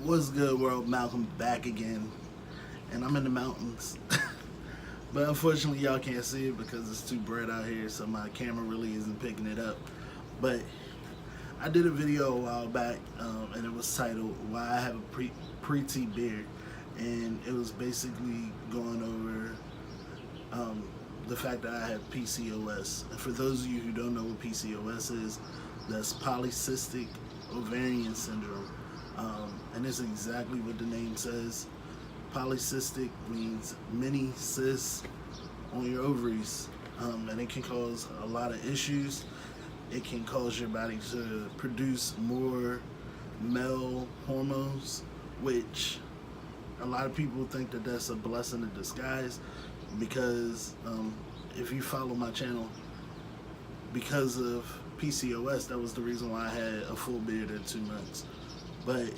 What's good, world? Malcolm back again, and I'm in the mountains. But unfortunately, y'all can't see it because it's too bright out here, so my camera really isn't picking it up. But I did a video a while back, and it was titled "Why I Have a Pre-T Beard," and it was basically going over the fact that I have PCOS. And for those of you who don't know what PCOS is, that's polycystic ovarian syndrome. And it's exactly what the name says. Polycystic means many cysts on your ovaries, and it can cause a lot of issues. It can cause your body to produce more male hormones, which a lot of people think that that's a blessing in disguise, because if you follow my channel, because of PCOS, that was the reason why I had a full beard in 2 months. But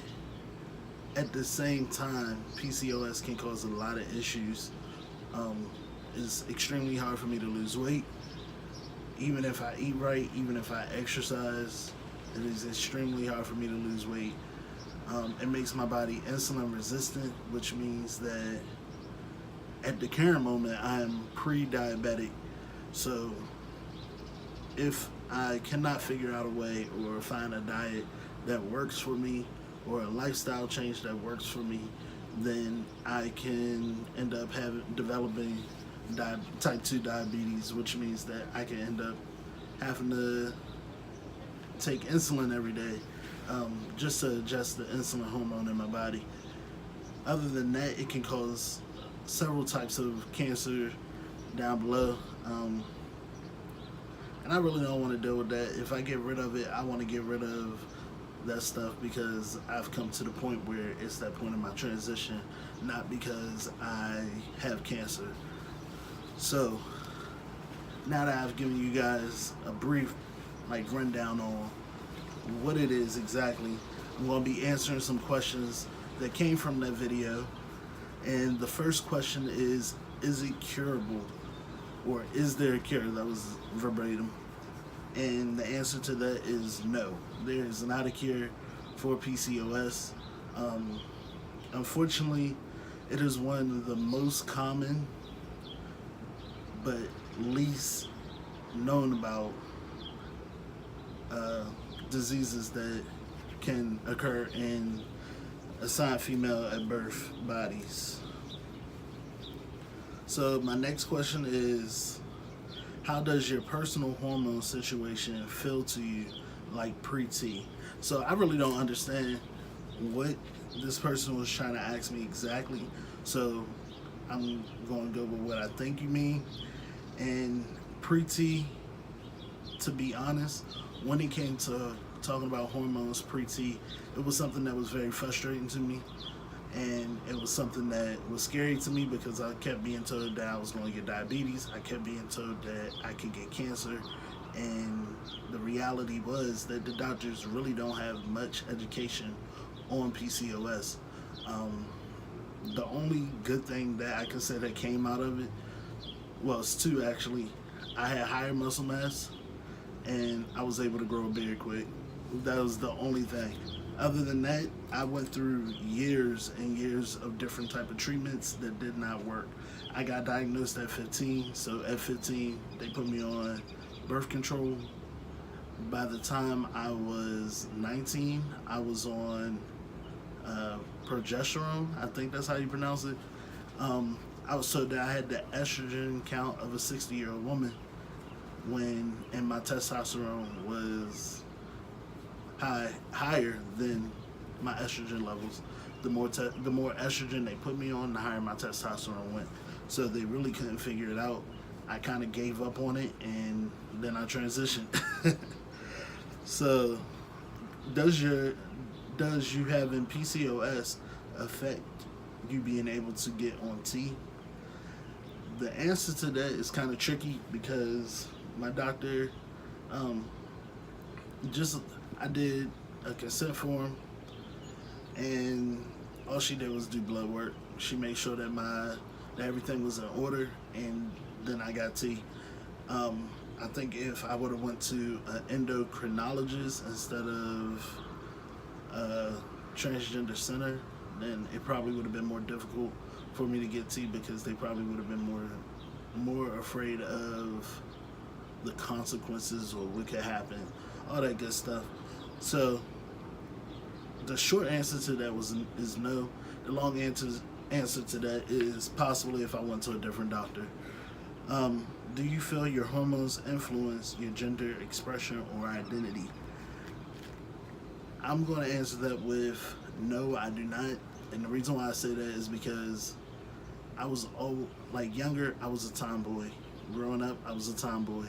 at the same time, PCOS can cause a lot of issues. It's extremely hard for me to lose weight. Even if I eat right, even if I exercise, it is extremely hard for me to lose weight. It makes my body insulin resistant, which means that at the current moment, I am pre-diabetic. So if I cannot figure out a way or find a diet that works for me, or a lifestyle change that works for me, then I can end up developing type 2 diabetes, which means that I can end up having to take insulin every day, just to adjust the insulin hormone in my body. Other than that, it can cause several types of cancer down below, and I really don't want to deal with that. If I get rid of it, I want to get rid of that stuff because I've come to the point where it's that point in my transition, not because I have cancer. So now that I've given you guys a brief rundown on what it is exactly, I'm going to be answering some questions that came from that video. And the first question is it curable, or is there a cure? That was verbatim. And the answer to that is no. There is not a cure for PCOS. Unfortunately, it is one of the most common but least known about diseases that can occur in assigned female at birth bodies. So my next question is, how does your personal hormone situation feel to you like pre-T? So I really don't understand what this person was trying to ask me exactly. So I'm going to go with what I think you mean. And pre-T, to be honest, when it came to talking about hormones pre-T, it was something that was very frustrating to me. And it was something that was scary to me because I kept being told that I was going to get diabetes. I kept being told that I could get cancer. And the reality was that the doctors really don't have much education on PCOS. The only good thing that I can say that came out of it, well, it's two actually. I had higher muscle mass and I was able to grow a beard quick. That was the only thing. Other than that, I went through years and years of different type of treatments that did not work. I got diagnosed at 15, so at 15, they put me on birth control. By the time I was 19, I was on progesterone, I think that's how you pronounce it. I was told that I had the estrogen count of a 60-year-old woman and my testosterone was higher than my estrogen levels. The more estrogen they put me on, the higher my testosterone went. So they really couldn't figure it out. I kind of gave up on it, and then I transitioned. So, does you having PCOS affect you being able to get on T? The answer to that is kind of tricky because my doctor, I did a consent form, and all she did was do blood work. She made sure that everything was in order, and then I got T. I think if I would have went to an endocrinologist instead of transgender center, then it probably would have been more difficult for me to get to, because they probably would have been more afraid of the consequences or what could happen, all that good stuff. So the short answer to that is no. The long answer to that is possibly if I went to a different doctor. Do you feel your hormones influence your gender expression or identity? I'm going to answer that with no, I do not. And the reason why I say that is because I was younger, I was a tomboy. Growing up, I was a tomboy.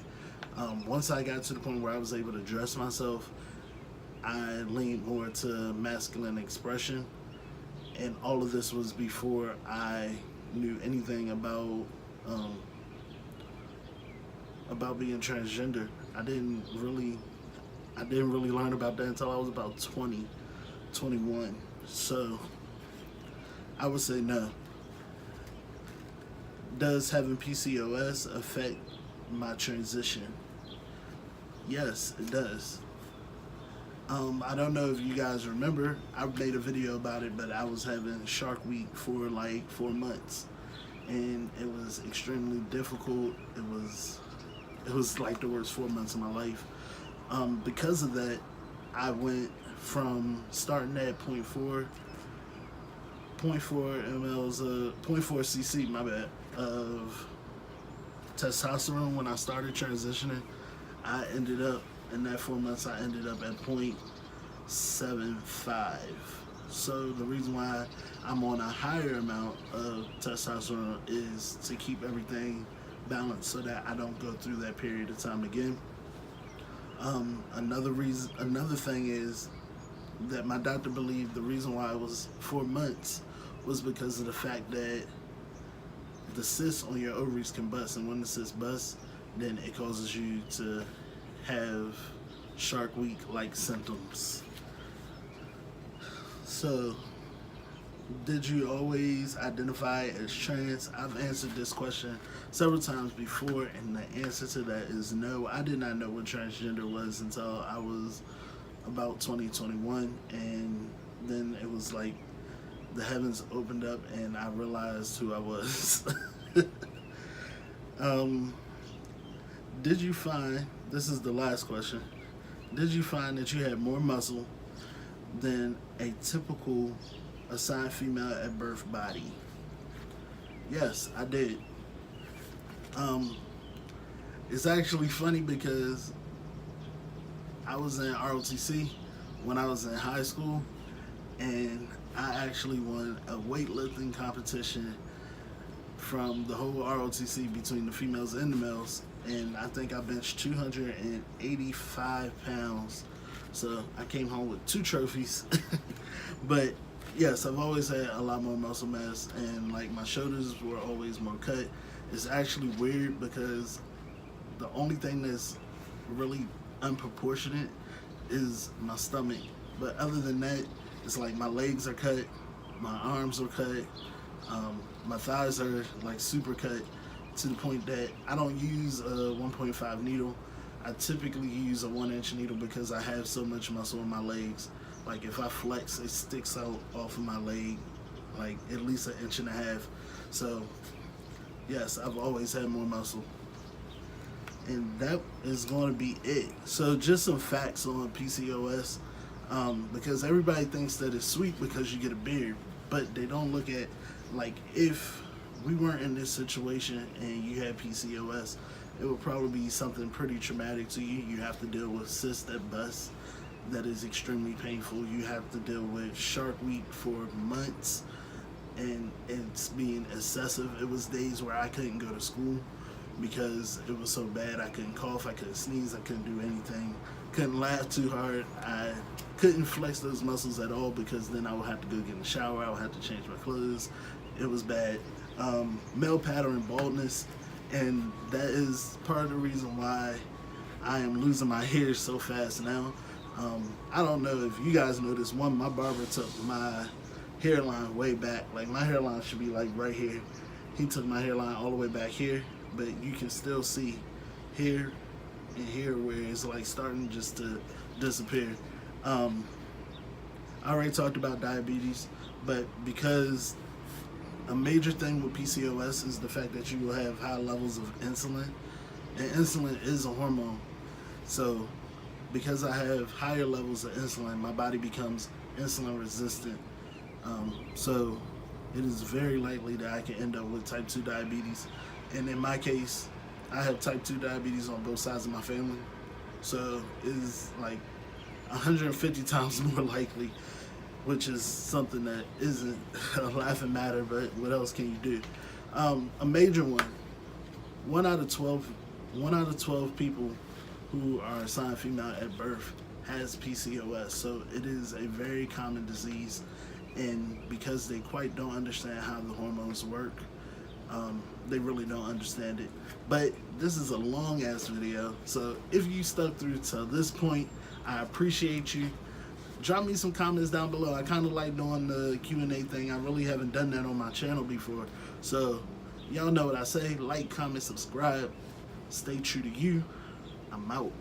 Once I got to the point where I was able to dress myself, I leaned more to masculine expression. And all of this was before I knew anything about being transgender. I didn't really learn about that until I was about 20, 21. So I would say no. Does having PCOS affect my transition? Yes, it does. I don't know if you guys remember, I made a video about it, but I was having Shark Week for like 4 months, and it was extremely difficult. It was like the worst 4 months of my life. Because of that, I went from starting at 0.4 cc, my bad, of testosterone when I started transitioning. I ended up, in that 4 months, I ended up at 0.75. So the reason why I'm on a higher amount of testosterone is to keep everything balanced so that I don't go through that period of time again. Another thing is that my doctor believed the reason why it was 4 months was because of the fact that the cysts on your ovaries can bust, and when the cysts bust, then it causes you to have Shark Week like symptoms. So, did you always identify as trans? I've answered this question several times before, and the answer to that is no. I did not know what transgender was until I was about 20, 21, and then it was like the heavens opened up and I realized who I was. Did you find, this is the last question, did you find that you had more muscle than a typical assigned female at birth body? Yes, I did. It's actually funny because I was in ROTC when I was in high school, and I actually won a weightlifting competition from the whole ROTC between the females and the males, and I think I benched 285 pounds. So I came home with 2 trophies. But yes, I've always had a lot more muscle mass, and like my shoulders were always more cut. It's actually weird because the only thing that's really unproportionate is my stomach. But other than that, it's like my legs are cut, my arms are cut, my thighs are like super cut, to the point that I don't use a 1.5 needle. I typically use a 1-inch needle because I have so much muscle in my legs. Like if I flex, it sticks out off of my leg like at least 1.5 inches. So yes, I've always had more muscle. And that is going to be it. So just some facts on PCOS, because everybody thinks that it's sweet because you get a beard, but they don't look at, like, if we weren't in this situation and you had PCOS, it would probably be something pretty traumatic to you. You have to deal with cysts that bust. That is extremely painful. You have to deal with Shark Week for months, and it's being excessive. It was days where I couldn't go to school because it was so bad. I couldn't cough, I couldn't sneeze, I couldn't do anything, couldn't laugh too hard. I couldn't flex those muscles at all because then I would have to go get in the shower, I would have to change my clothes. It was bad. Male pattern baldness, and that is part of the reason why I am losing my hair so fast now. I don't know if you guys know this. My barber took my hairline way back. Like, my hairline should be like right here. He took my hairline all the way back here, but you can still see here and here where it's like starting just to disappear. I already talked about diabetes, but because a major thing with PCOS is the fact that you will have high levels of insulin, and insulin is a hormone. So because I have higher levels of insulin, my body becomes insulin resistant. So it is very likely that I can end up with type 2 diabetes. And in my case, I have type 2 diabetes on both sides of my family. So it is like 150 times more likely, which is something that isn't a laughing matter, but what else can you do? A major one, 1 out of 12 people who are assigned female at birth has PCOS. So it is a very common disease, and because they quite don't understand how the hormones work, they really don't understand it. But this is a long ass video, so if you stuck through to this point, I appreciate you. Drop me some comments down below. I kind of like doing the Q&A thing. I really haven't done that on my channel before. So y'all know what I say. Like, comment, subscribe. Stay true to you. I'm out.